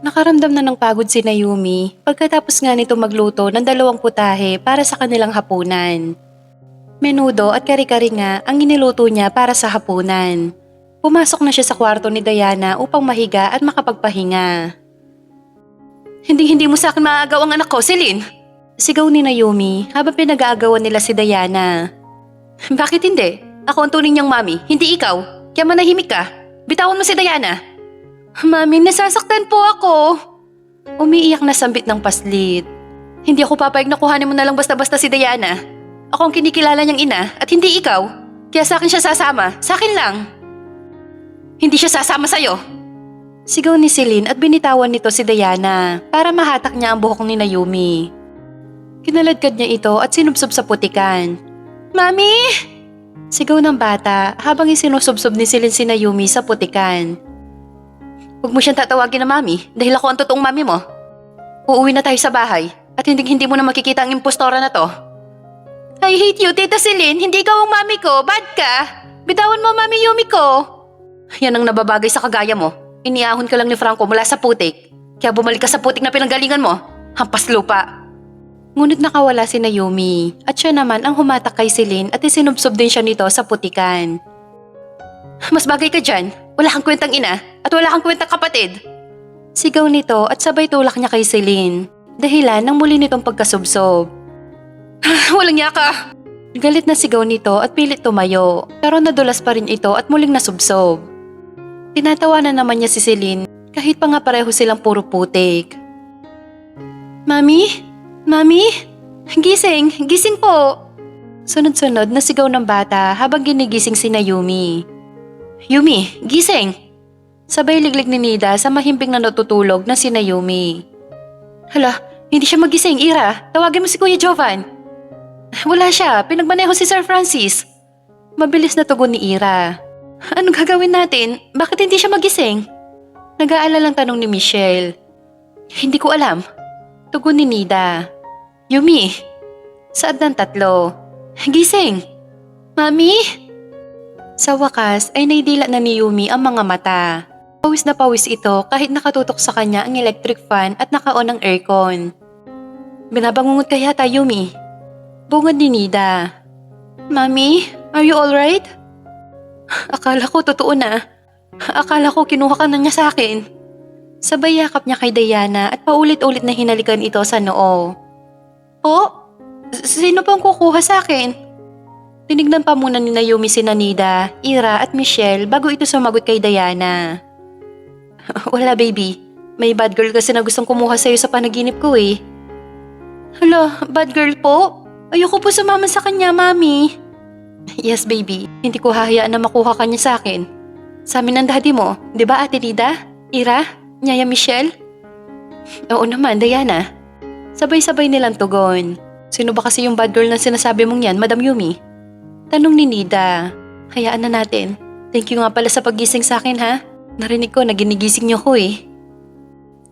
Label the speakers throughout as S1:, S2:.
S1: Nakaramdam na ng pagod si Naomi pagkatapos nga nito magluto ng 2 putahe para sa kanilang hapunan. Menudo at kare-kare nga ang iniluto niya para sa hapunan. Pumasok na siya sa kwarto ni Diana upang mahiga at makapagpahinga. Hindi mo sa akin maaagaw ang anak ko, Celine! Sigaw ni Naomi habang pinag-aagawan nila si Diana. Bakit hindi? Ako ang tunay niyang mami, hindi ikaw. Kaya manahimik ka. Bitawan mo si Diana. Mami, nasasaktan po ako. Umiiyak na sambit ng paslit. Hindi ako papayag na kuhanin mo na lang basta-basta si Diana. Ako ang kinikilala niyang ina at hindi ikaw. Kaya sa akin siya sasama. Sa akin lang. Hindi siya sasama sa'yo. Sigaw ni Celine at binitawan nito si Diana para mahatak niya ang buhok ni Naomi. Kinaladkad niya ito at sinubsob sa putikan. Mami! Sigaw ng bata habang isinusubsob ni Celine si Naomi sa putikan. Huwag mo siyang tatawagin na mami dahil ako ang totoong mami mo. Uuwi na tayo sa bahay at hindi mo na makikita ang impostora na to. I hate you, Tita Celine. Hindi ikaw ang mami ko. Bad ka. Bitawan mo, Mami Yumi ko. Yan ang nababagay sa kagaya mo. Iniahon ka lang ni Franco mula sa putik. Kaya bumalik ka sa putik na pinanggalingan mo. Hampas lupa. Ngunit nakawala si Naomi at siya naman ang humatak kay Celine at isinubsob din siya nito sa putikan. Mas bagay ka dyan. Wala kang kwentang ina at wala kang kwentang kapatid. Sigaw nito at sabay tulak niya kay Celine. Dahilan ng muli nitong pagkasubsob. Walang yaka! Galit na sigaw nito at pilit tumayo pero nadulas pa rin ito at muling nasubsob. Tinatawanan naman niya si Celine kahit pa nga pareho silang puro putik. Mami? Mami? Gising! Gising po! Sunod-sunod na sigaw ng bata habang ginigising si Naomi. Yumi, gising! Sabay liglig ni Nida sa mahimbing na natutulog na si Naomi. Hala, hindi siya magising, Ira. Tawagin mo si Kuya Jovan. Wala siya, pinagmaneho si Sir Francis. Mabilis na tugon ni Ira. Anong gagawin natin? Bakit hindi siya magising? Nag-aalalang tanong ni Michelle. Hindi ko alam. Tugon ni Nida. Yumi, saad ng tatlo. Gising! Mami? Sa wakas ay naidila na ni Yumi ang mga mata. Pawis na pawis ito kahit nakatutok sa kanya ang electric fan at naka-on ang aircon. Binabangungot ka yata, Yumi. Bungad ni Nida. Mami, are you alright? Akala ko totoo na. Akala ko kinuha ka na niya sa akin. Sabay yakap niya kay Diana at paulit-ulit na hinalikan ito sa noo. Oh, sino pang kukuha sa akin? Tinignan pa muna ni Naomi si Nida, Ira at Michelle bago ito sumagot kay Diana. Wala baby, may bad girl kasi na gustong kumuha sa'yo sa panaginip ko eh. Hala, bad girl po? Ayoko po sumama sa kanya, Mami. Yes baby, hindi ko hahayaan na makuha ka niya sa akin. Sa amin ng daddy mo, di ba Ate Nida, Ira, Nyaya Michelle? Oo naman, Diana. Sabay-sabay nilang tugon. Sino ba kasi yung bad girl na sinasabi mong yan, Madam Yumi? Tanong ni Nida. Hayaan na natin. Thank you nga pala sa paggising sa akin ha. Narinig ko na ginigising niyo ko eh.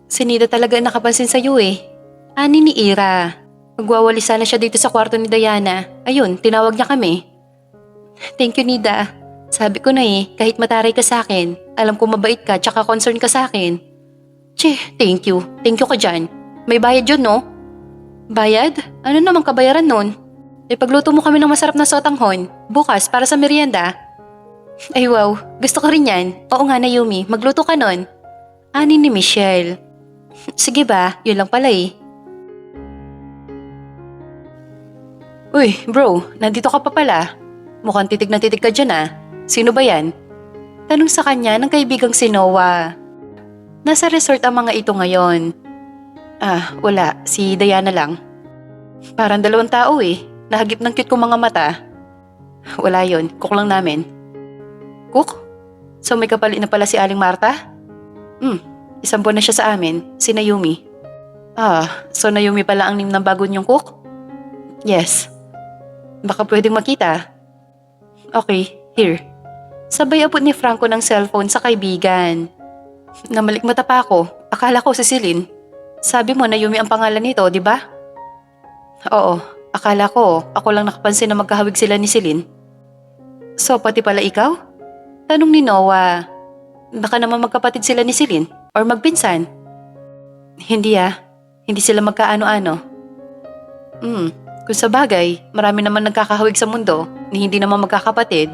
S1: Si Nida talaga nakapansin sa'yo eh. Ani ni Ira. Magwawali sana siya dito sa kwarto ni Diana. Ayun, tinawag niya kami. Thank you Nida. Sabi ko na eh, kahit mataray ka sa akin, alam ko mabait ka tsaka concern ka sa akin. Che, thank you. Thank you ka dyan. May bayad yun no? Bayad? Ano namang kabayaran nun? Ipagluto mo kami ng masarap na sotanghon, bukas para sa merienda. Ay wow, gusto ko rin yan. Oo nga Naomi, magluto ka nun. Ani ni Michelle. Sige ba, yun lang pala eh. Uy bro, nandito ka pa pala. Mukhang titig na titig ka dyan ah. Sino ba yan? Tanong sa kanya ng kaibigang si Noah. Nasa resort ang mga ito ngayon. Ah, wala, si Diana lang. Parang 2 tao eh. Nahagip ng cute kong mga mata. Wala yon, cook lang namin. Cook? So may kapalit na pala si Aling Marta? 1 buwan na siya sa amin, si Naomi. Ah, so Naomi pala ang name ng bago niyong cook? Yes. Baka pwedeng makita. Okay, here. Sabay abot ni Franco ng cellphone sa kaibigan. Namalikmata pa ako, akala ko si Celine. Sabi mo Naomi ang pangalan nito, di ba? Oo. Akala ko, ako lang nakapansin na magkahawig sila ni Celine. So, pati pala ikaw? Tanong ni Noah. Baka naman magkapatid sila ni Celine or magpinsan. Hindi ah. Hindi sila magkaano-ano. Kung sa bagay, marami naman nagkakahawig sa mundo ni hindi naman magkakapatid.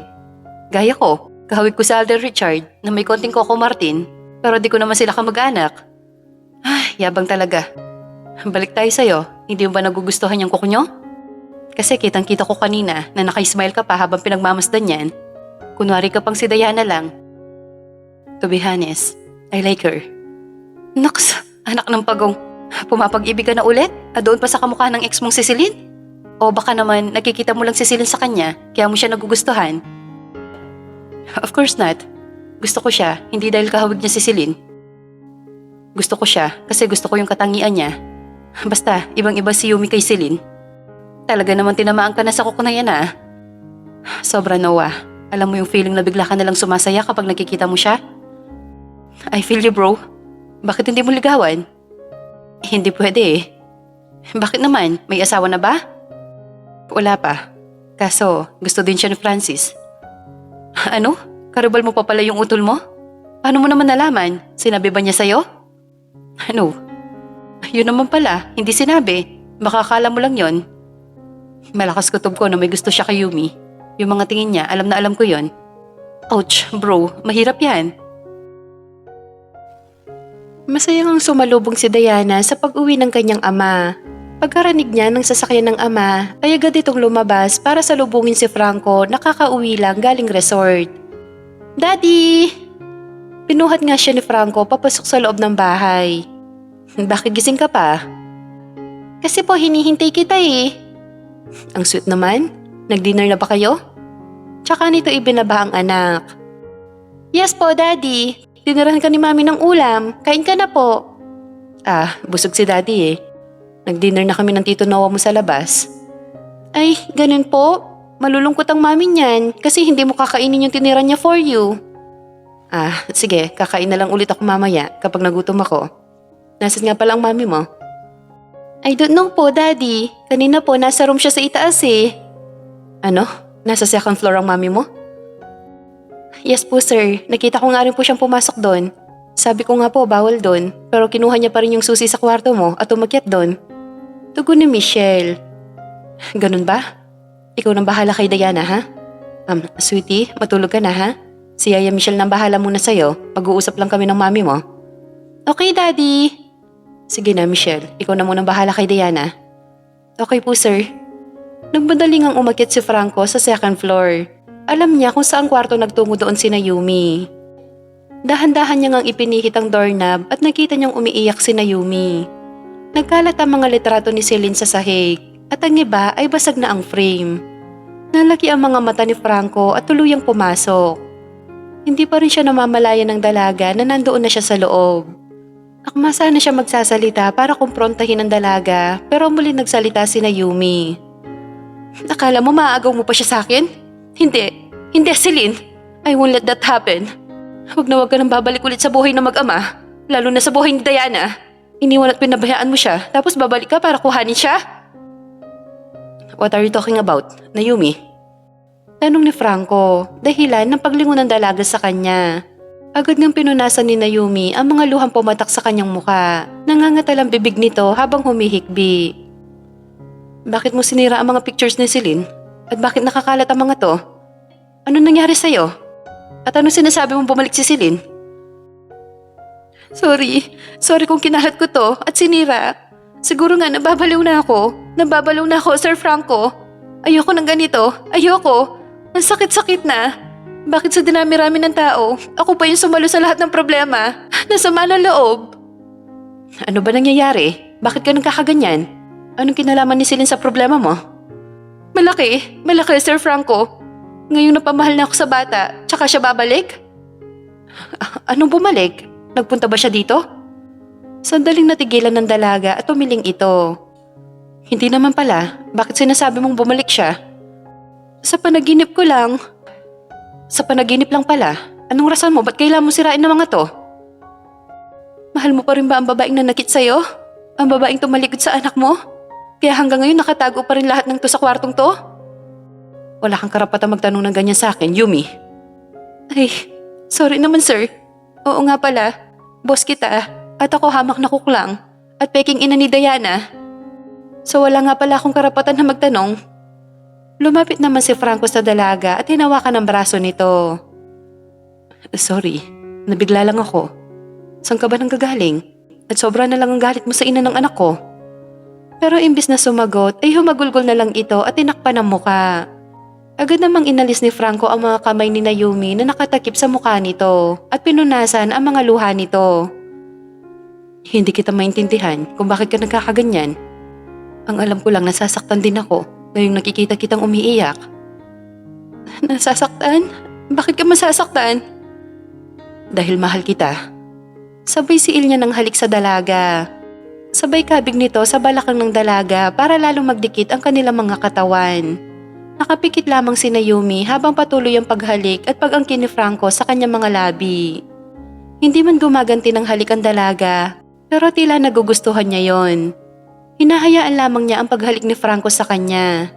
S1: Gaya ko, kahawig ko sa Alden Richard na may konting Coco Martin pero di ko naman sila kamag-anak. Ay, yabang talaga. Balik tayo sa'yo, hindi mo ba nagugustuhan yung kuko nyo? Kasi kitang-kita ko kanina na naka-smile ka pa habang pinagmamasdan yan. Kunwari ka pang si Diana lang. To be honest, I like her. Naks, anak ng pagong. Pumapag-ibig ka na ulit? Doon pa sa kamukha ng ex mong si Celine? O baka naman nakikita mo lang si Celine sa kanya kaya mo siya nagugustuhan? Of course not. Gusto ko siya, hindi dahil kahawig niya si Celine. Gusto ko siya kasi gusto ko yung katangian niya. Basta, ibang-iba si Yumi kay Celine. Talaga naman tinamaan ka na sa kuko na yan ah. Sobra Noah. Alam mo yung feeling na bigla ka nalang sumasaya kapag nakikita mo siya? I feel you bro. Bakit hindi mo ligawan? Hindi pwede eh. Bakit naman? May asawa na ba? Wala pa. Kaso, gusto din siya ni Francis. Ano? Karibal mo pa pala yung utol mo? Paano mo naman nalaman? Sinabi ba niya sa'yo? Ano? Yun naman pala, hindi sinabi. Baka akala mo lang yon. Malakas kutob ko na may gusto siya kay Yumi. Yung mga tingin niya, alam na alam ko yon. Ouch, bro, mahirap yan. Masayang sumalubong si Diana sa pag-uwi ng kanyang ama. Pagkarinig niya ng sasakyan ng ama, ay agad itong lumabas para salubungin si Franco na kakauwi lang galing resort. Daddy! Pinuhat nga siya ni Franco papasok sa loob ng bahay. Bakit gising ka pa? Kasi po hinihintay kita eh. Ang sweet naman. Nag-dinner na ba kayo? Tsaka nito ibinaba ang anak. Yes po, Daddy. Dinarahan ka ni Mami ng ulam. Kain ka na po. Ah, busog si Daddy eh. Nag-dinner na kami ng Tito Noah mo sa labas. Ay, ganun po. Malulungkot ang Mami niyan kasi hindi mo kakainin yung tinira niya for you. Ah, sige. Kakain na lang ulit ako mamaya kapag nagutom ako. Nasaan nga pala ang Mami mo? I don't know po, Daddy. Kanina po, nasa room siya sa itaas eh. Ano? Nasa second floor ang Mami mo? Yes po, sir. Nakita ko nga rin po siyang pumasok doon. Sabi ko nga po, bawal doon. Pero kinuha niya pa rin yung susi sa kwarto mo at umakyat doon. Tugon ni Michelle. Ganun ba? Ikaw nang bahala kay Diana, ha? Sweetie, matulog ka na, ha? Si Yaya Michelle nang bahala muna sa'yo. Mag-uusap lang kami ng Mami mo. Okay, Daddy. Sige na, Michelle. Ikaw na munang bahala kay Diana. Okay po, sir. Nagmadaling ang umakyat si Franco sa second floor. Alam niya kung saan kwarto nagtungo doon si Yumi. Dahan-dahan niya ngang ipinihit ang doorknob at nakita niyang umiiyak si Yumi. Nagkalat ang mga litrato ni Celine sa sahig at ang iba ay basag na ang frame. Nalaki ang mga mata ni Franco at tuluyang pumasok. Hindi pa rin siya namamalaya ng dalaga na nandoon na siya sa loob. Akma sana siya magsasalita para kumprontahin ang dalaga pero muli nagsalita si Yumi. Akala mo maaagaw mo pa siya sa akin? Hindi Celine. I won't let that happen. Huwag na huwag ka nang babalik ulit sa buhay ng mag-ama. Lalo na sa buhay ni Diana. Iniwan at pinabayaan mo siya tapos babalik ka para kuhanin siya? What are you talking about, Yumi? Tanong ni Franco, dahilan ng paglingon ng dalaga sa kanya. Agad ngang pinunasan ni Yumi ang mga luhang pumatak sa kanyang muka. Nangangatal ang bibig nito habang humihikbi. Bakit mo sinira ang mga pictures ni Celine? At bakit nakakalat ang mga to? Ano nangyari sa'yo? At ano sinasabi mong bumalik si Celine? Sorry kung kinalat ko to at sinira. Siguro nga nababaliw na ako, Sir Franco. Ayoko ng ganito, ayoko. Ang sakit-sakit na. Bakit sa dinami-rami ng tao, ako pa yung sumalo sa lahat ng problema? Nasama ng loob. Ano ba nangyayari? Bakit ka nagkakaganyan? Anong kinalaman ni Celine sa problema mo? Malaki, Sir Franco. Ngayong napamahal na ako sa bata, tsaka siya babalik? Anong bumalik? Nagpunta ba siya dito? Sandaling natigilan ng dalaga at umiling ito. Hindi naman pala, bakit sinasabi mong bumalik siya? Sa panaginip ko lang. Sa panaginip lang pala, anong rason mo? Ba't kailangan mo sirain ng mga to? Mahal mo pa rin ba ang babaeng nanakit sa'yo? Ang babaeng tumalikod sa anak mo? Kaya hanggang ngayon nakatago pa rin lahat ng to sa kwartong to? Wala kang karapatang magtanong ng ganyan sa akin, Yumi. Ay, sorry naman sir. Oo nga pala, boss kita at ako hamak na kuklang. At peking ina ni Diana? So wala nga pala akong karapatan na magtanong. Lumapit naman si Franco sa dalaga at hinawakan ang braso nito. Sorry, nabigla lang ako. Saan ka ba nang gagaling? At sobra na lang ang galit mo sa ina ng anak ko. Pero imbis na sumagot ay humagulgol na lang ito at tinakpan ang muka. Agad namang inalis ni Franco ang mga kamay ni Naomi na nakatakip sa mukha nito at pinunasan ang mga luha nito. Hindi kita maintindihan kung bakit ka nagkakaganyan. Ang alam ko lang nasasaktan din ako ngayong nakikita kitang umiiyak. Nasasaktan? Bakit ka masasaktan? Dahil mahal kita. Sabay siil niya ng halik sa dalaga. Sabay kabig nito sa balakang ng dalaga para lalong magdikit ang kanilang mga katawan. Nakapikit lamang si Naomi habang patuloy ang paghalik at pag-angkin ni Franco sa kanyang mga labi. Hindi man gumaganti ng halik ang dalaga, pero tila nagugustuhan niya yon. Hinahayaan lamang niya ang paghalik ni Franco sa kanya,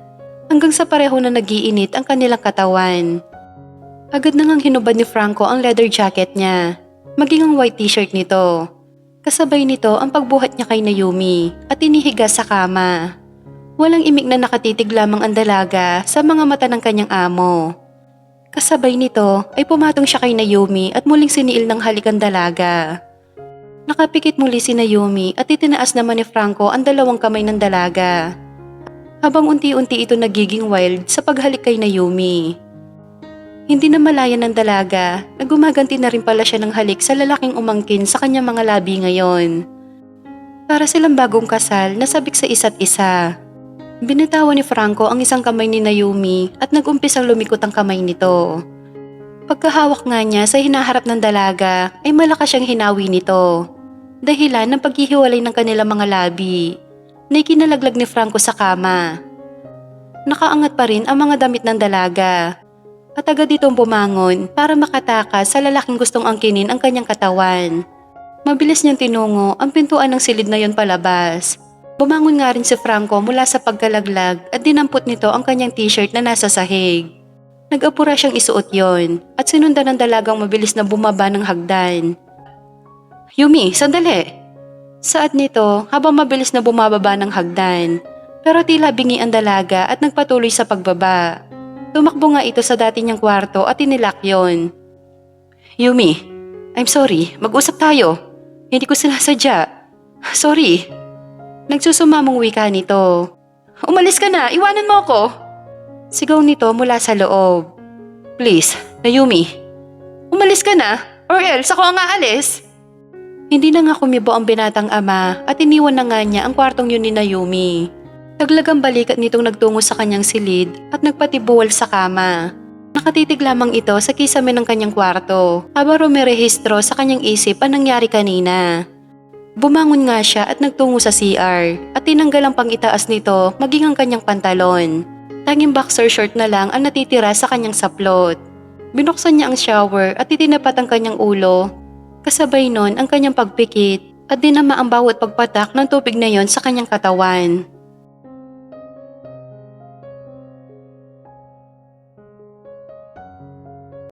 S1: hanggang sa pareho na nagiinit ang kanilang katawan. Agad nang hinubad ni Franco ang leather jacket niya, maging ang white t-shirt nito. Kasabay nito ang pagbuhat niya kay Naomi at inihiga sa kama. Walang imik na nakatitig lamang ang dalaga sa mga mata ng kanyang amo. Kasabay nito ay pumatong siya kay Naomi at muling siniil ng halik ang dalaga. Nakapikit muli si Naomi at itinaas naman ni Franco ang dalawang kamay ng dalaga. Habang unti-unti ito nagiging wild sa paghalik kay Naomi. Hindi na malaya ng dalaga na gumaganti na rin pala siya ng halik sa lalaking umangkin sa kanyang mga labi ngayon. Para silang bagong kasal na sabik sa isa't isa. Binitawan ni Franco ang isang kamay ni Naomi at nag-umpisang lumikot ang kamay nito. Pagkahawak nga niya sa hinaharap ng dalaga ay malakas siyang hinawi nito. Dahilan ng paghihiwalay ng kanilang mga labi na ikinalaglag ni Franco sa kama. Nakaangat pa rin ang mga damit ng dalaga at agad itong bumangon para makatakas sa lalaking gustong angkinin ang kanyang katawan. Mabilis niyang tinungo ang pintuan ng silid na yon palabas. Bumangon nga rin si Franco mula sa pagkalaglag at dinampot nito ang kanyang t-shirt na nasa sahig. Nag-apura siyang isuot yon at sinundan ng dalagang mabilis na bumaba ng hagdan. Yumi, sandali! Saad nito habang mabilis na bumababa ng hagdan, pero tila bingi ang dalaga at nagpatuloy sa pagbaba. Tumakbo nga ito sa dati niyang kwarto at tinilak yon. Yumi, I'm sorry, mag-usap tayo. Hindi ko sinasadya. Sorry. Nagsusumamong wika nito. Umalis ka na, iwanan mo ako. Sigaw nito mula sa loob. Please, Naomi. Umalis ka na, or else ako ang aalis. Hindi na nga kumibo ang binatang ama at iniwan na nga niya ang kwartong yun ni Naomi. Naglagang balikat nitong nagtungo sa kanyang silid at nagpatibuwal sa kama. Nakatitig lamang ito sa kisame ng kanyang kwarto habang rumirehistro sa kanyang isip ang nangyari kanina. Bumangon nga siya at nagtungo sa CR at tinanggal ang pang-itaas nito maging ang kanyang pantalon. Tanging boxer short na lang ang natitira sa kanyang saplot. Binuksan niya ang shower at itinapat ang kanyang ulo. Kasabay nun ang kanyang pagpikit at dinama ang bawat pagpatak ng tubig na yon sa kanyang katawan.